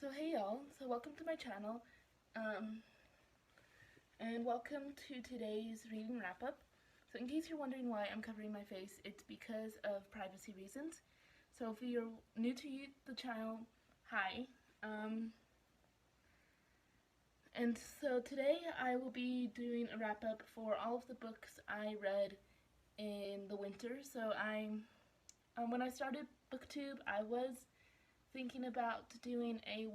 So hey y'all, so welcome to my channel, and welcome to today's reading wrap-up. So in case you're wondering why I'm covering my face, it's because of privacy reasons. So if you're new to the channel, hi. And so today I will be doing a wrap-up for all of the books I read in the winter. So when I started BookTube, I was thinking about doing a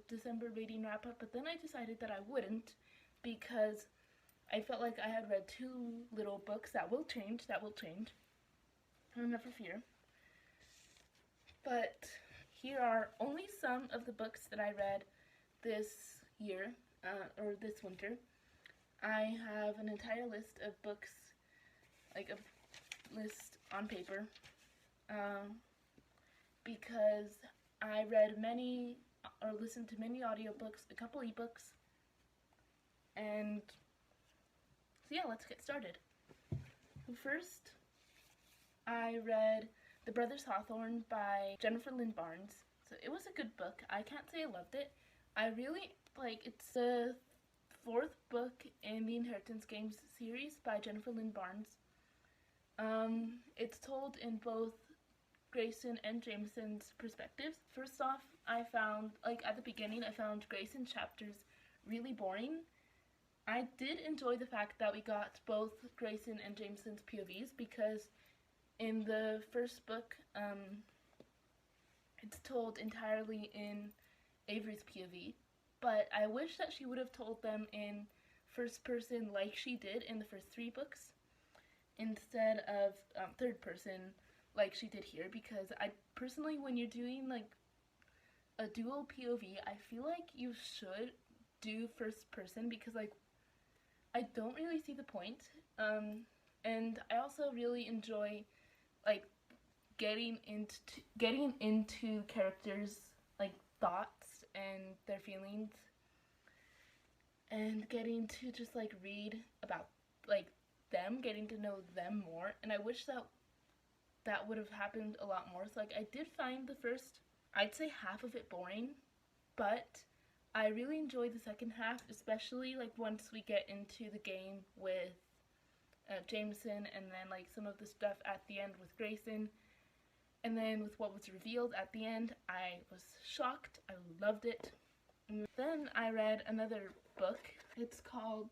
December reading wrap up, but then I decided that I wouldn't because I felt like I had read two little books. That will change, never fear. But here are only some of the books that I read this year, or this winter. I have an entire list of books, like a list on paper, because I read many or listened to many audiobooks, a couple ebooks, and so yeah, let's get started. First, I read The Brothers Hawthorne by Jennifer Lynn Barnes. So it was a good book. I can't say I loved it. I really it's the fourth book in the Inheritance Games series by Jennifer Lynn Barnes. It's told in both Grayson and Jameson's perspectives. First off, I found, at the beginning, I found Grayson's chapters really boring. I did enjoy the fact that we got both Grayson and Jameson's POVs, because in the first book, it's told entirely in Avery's POV, but I wish that she would have told them in first person like she did in the first three books, instead of third person like she did here, because I personally, when you're doing a dual POV, I feel like you should do first person, because I don't really see the point. And I also really enjoy getting into characters' thoughts and their feelings, and getting to just read about them, getting to know them more. And I wish that would have happened a lot more. So I did find the first, I'd say half of it boring, but I really enjoyed the second half, especially once we get into the game with Jameson, and then some of the stuff at the end with Grayson, and then with what was revealed at the end. I was shocked. I loved it. And then I read another book. It's called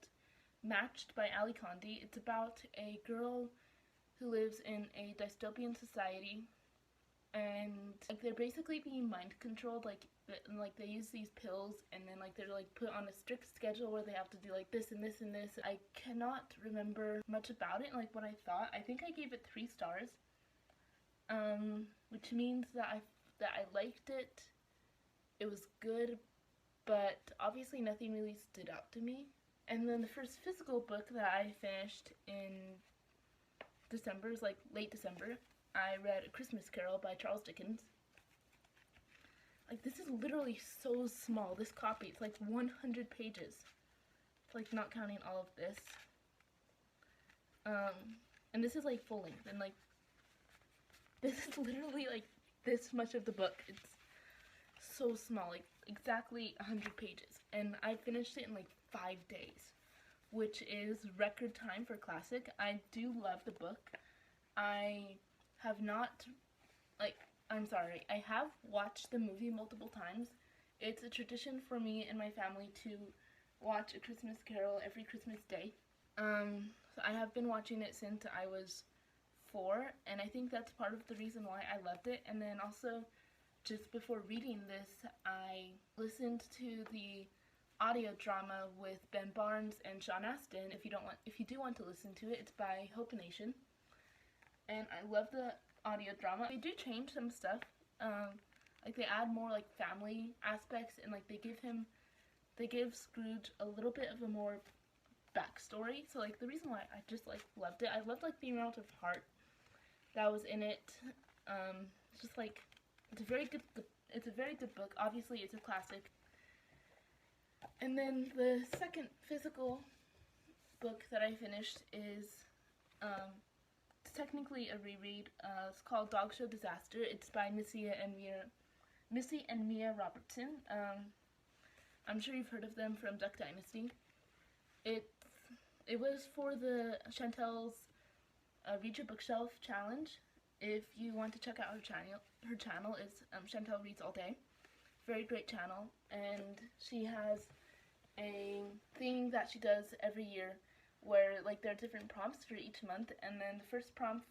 Matched by Ali Condy. It's about a girl who lives in a dystopian society, and they're basically being mind controlled. They use these pills, and then they're put on a strict schedule where they have to do this and this and this. I cannot remember much about it, what I thought. I think I gave it 3 stars, which means that I liked it. It was good, but obviously nothing really stood out to me. And then the first physical book that I finished in December, is late December, I read A Christmas Carol by Charles Dickens. This is literally so small. This copy, it's 100 pages. It's not counting all of this. And this is full length, and this is literally this much of the book. It's so small, exactly 100 pages. And I finished it in 5 days, which is record time for classic. I do love the book. I have not, I have watched the movie multiple times. It's a tradition for me and my family to watch A Christmas Carol every Christmas Day. So I have been watching it since I was 4, and I think that's part of the reason why I loved it. And then also, just before reading this, I listened to the audio drama with Ben Barnes and Sean Astin. If you do want to listen to it, it's by Hope Nation, and I love the audio drama. They do change some stuff, they add more family aspects, and they give Scrooge a little bit of a more backstory. So the reason why I just loved it, I loved the amount of heart that was in it. Just it's a very good book. Obviously it's a classic. And then the second physical book that I finished is, it's technically a reread. It's called Dog Show Disaster. It's by Missy and Missy and Mia Robertson. I'm sure you've heard of them from Duck Dynasty. It was for the Chantel's Read Your Bookshelf challenge. If you want to check out her channel is Chantel Reads All Day. Very great channel, and she has a thing that she does every year where like there are different prompts for each month, and then the first prompt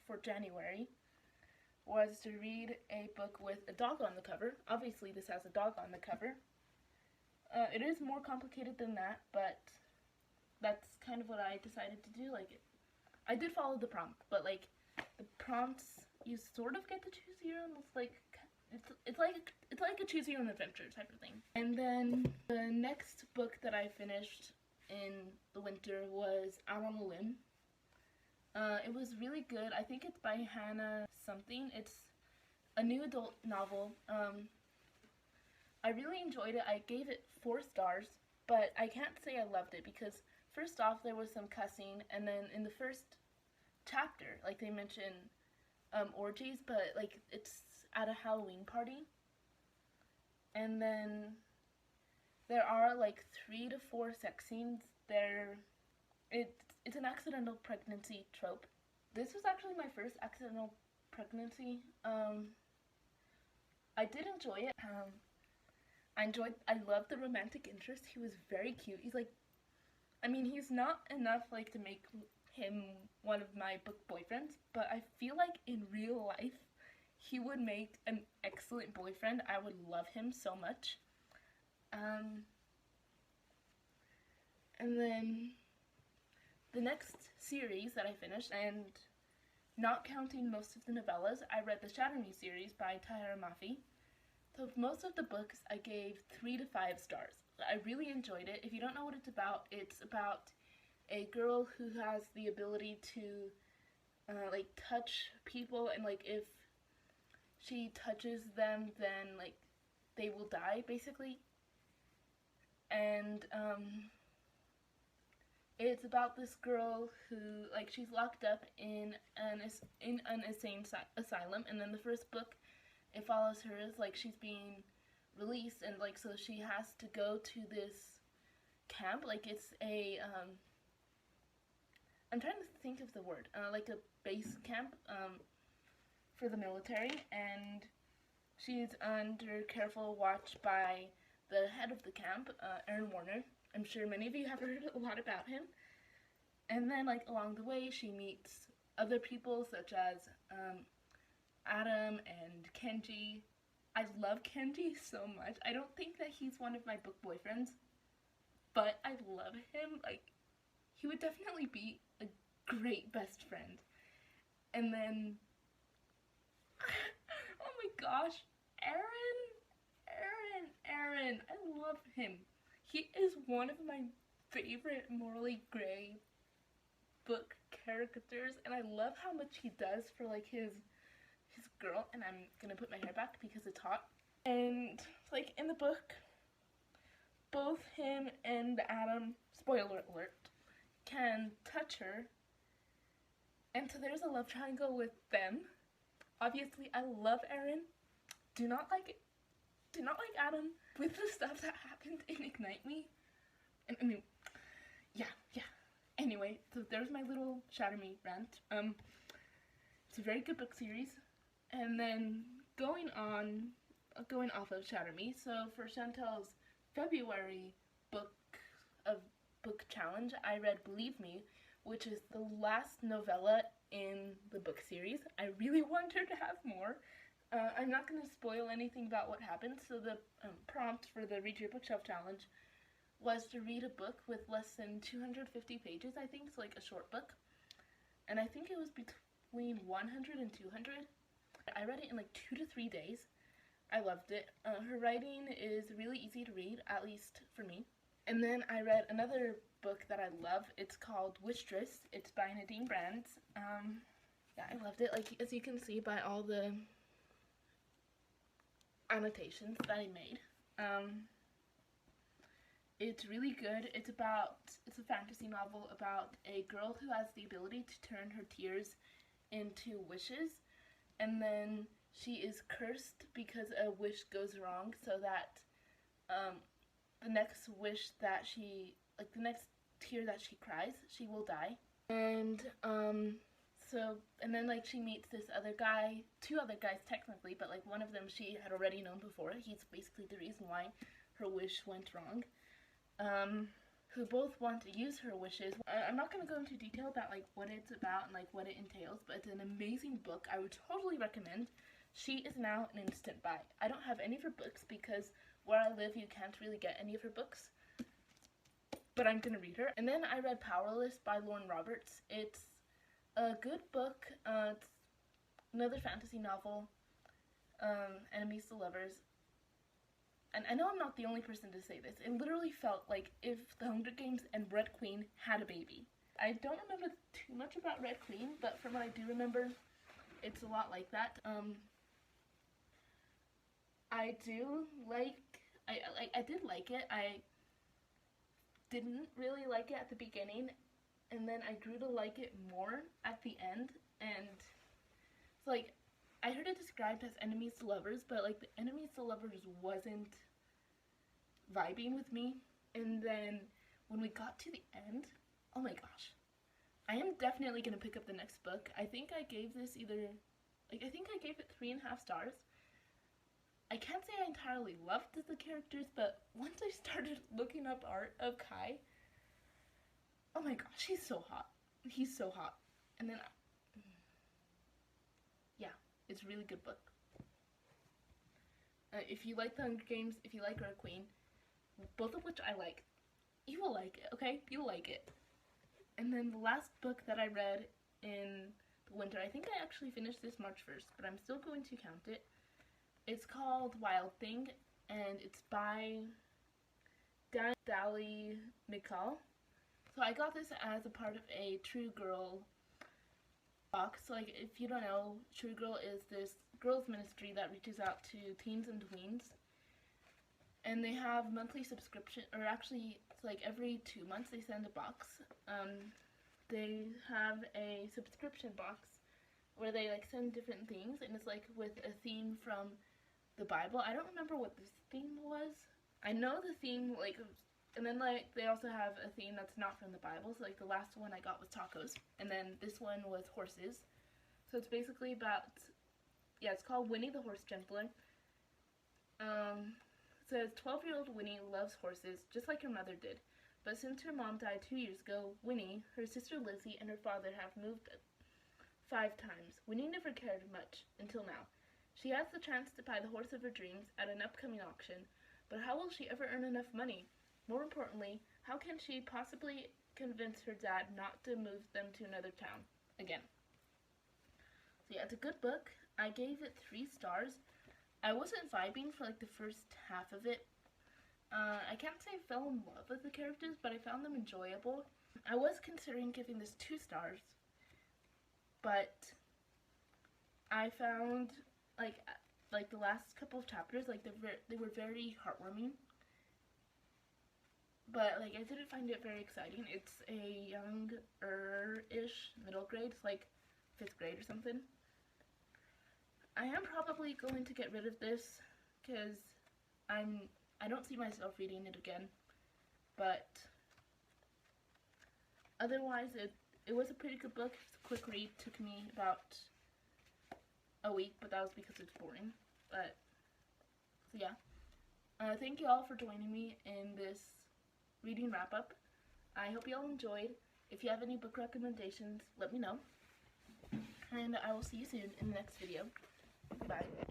for January was to read a book with a dog on the cover. Obviously this has a dog on the cover. It is more complicated than that, but that's kind of what I decided to do. Like, I did follow the prompt, but like the prompts, you sort of get to choose your own. It's like a choose your own adventure type of thing. And then the next book that I finished in the winter was Out on a Limb. It was really good. I think it's by Hannah something. It's a new adult novel. I really enjoyed it. I gave it 4 stars, but I can't say I loved it because first off there was some cussing, and then in the first chapter, like they mention orgies, but like it's at a Halloween party, and then there are like 3 to 4 sex scenes. It's an accidental pregnancy trope. This was actually my first accidental pregnancy. I did enjoy it. I loved the romantic interest. He was very cute. He's like, I mean, he's not enough like to make him one of my book boyfriends, but I feel like in real life he would make an excellent boyfriend. I would love him so much. And then the next series that I finished, and not counting most of the novellas, I read the Shatter Me series by Tahera Mafi. So most of the books I gave 3 to 5 stars. I really enjoyed it. If you don't know what it's about a girl who has the ability to like touch people, and like if she touches them then like they will die basically. And it's about this girl who, like, she's locked up in an insane asylum, and then the first book, it follows her as like she's being released, and like so she has to go to this camp. Like it's a I'm trying to think of the word, like a base camp for the military, and she's under careful watch by the head of the camp, Aaron Warner. I'm sure many of you have heard a lot about him. And then like along the way she meets other people such as Adam and Kenji. I love Kenji so much. I don't think that he's one of my book boyfriends, but I love him. Like, he would definitely be a great best friend. And then, oh my gosh, Aaron, I love him. He is one of my favorite morally gray book characters, and I love how much he does for like his girl. And I'm gonna put my hair back because it's hot. And like in the book, both him and Adam, spoiler alert, can touch her, and so there's a love triangle with them. Obviously I love Aaron, do not like Adam with the stuff that happened in Ignite Me. And I mean, yeah. Anyway, so there's my little Shatter Me rant. It's a very good book series. And then going off of Shatter Me, so for Chantel's February book challenge, I read Believe Me, which is the last novella in the book series. I really want her to have more. I'm not going to spoil anything about what happens. So the prompt for the Read Your Bookshelf challenge was to read a book with less than 250 pages, I think, so like a short book. And I think it was between 100 and 200. I read it in like 2 to 3 days. I loved it. Her writing is really easy to read, at least for me. And then I read another book that I love. It's called Wishtress. It's by Nadine. Yeah, I loved it. Like, as you can see by all the annotations that I made. It's really good. It's a fantasy novel about a girl who has the ability to turn her tears into wishes, and then she is cursed because a wish goes wrong, so that the next wish that she, like the next tear that she cries, she will die. And and then like she meets this other guy, two other guys technically, but like one of them she had already known before. He's basically the reason why her wish went wrong. Who both want to use her wishes. I'm not going to go into detail about like what it's about and like what it entails, but it's an amazing book. I would totally recommend. She is now an instant buy. I don't have any of her books because where I live you can't really get any of her books, but I'm going to read her. And then I read Powerless by Robertson. It's a good book. It's another fantasy novel, enemies to lovers. And I know I'm not the only person to say this. It literally felt like if The Hunger Games and Red Queen had a baby. I don't remember too much about Red Queen, but from what I do remember, it's a lot like that. I do like, I did like it. I didn't really like it at the beginning, and then I grew to like it more at the end, and it's like, I heard it described as enemies to lovers, but like the enemies to lovers wasn't vibing with me. And then when we got to the end, oh my gosh, I am definitely gonna pick up the next book. I think I gave this either, like I think I gave it 3.5 stars. I can't say I entirely loved the characters, but once I started looking up art of Kai, oh my gosh, he's so hot. He's so hot. And then yeah, it's a really good book. If you like The Hunger Games, if you like Red Queen, both of which I like, you will like it, okay? You'll like it. And then the last book that I read in the winter, I think I actually finished this March 1st, but I'm still going to count it. It's called Wild Thing, and it's by Daley Mackall. So I got this as a part of a True Girl box. So like, if you don't know, True Girl is this girls ministry that reaches out to teens and tweens, and they have monthly subscription, or actually it's like every 2 months they send a box. They have a subscription box where they like send different things, and it's like with a theme from the Bible. I don't remember what this theme was. I know the theme, like, and then like they also have a theme that's not from the Bible. So like the last one I got was tacos, and then this one was horses. So it's basically about, yeah, it's called Winnie the Horse Gentler. It says 12-year-old Winnie loves horses just like her mother did, but since her mom died 2 years ago, Winnie, her sister Lizzie, and her father have moved 5 times. Winnie never cared much until now. She has the chance to buy the horse of her dreams at an upcoming auction, but how will she ever earn enough money? More importantly, how can she possibly convince her dad not to move them to another town again? So yeah, it's a good book. I gave it 3 stars. I wasn't vibing for like the first half of it. I can't say I fell in love with the characters, but I found them enjoyable. I was considering giving this 2 stars, but I found like the last couple of chapters, like they were very heartwarming, but like I didn't find it very exciting. It's a younger-ish middle grade. It's like 5th grade or something. I am probably going to get rid of this because I don't see myself reading it again, but otherwise it was a pretty good book. It's a quick read. Took me about a week, but that was because it's boring. But so yeah, thank you all for joining me in this reading wrap up. I hope you all enjoyed. If you have any book recommendations, let me know, and I will see you soon in the next video. Bye.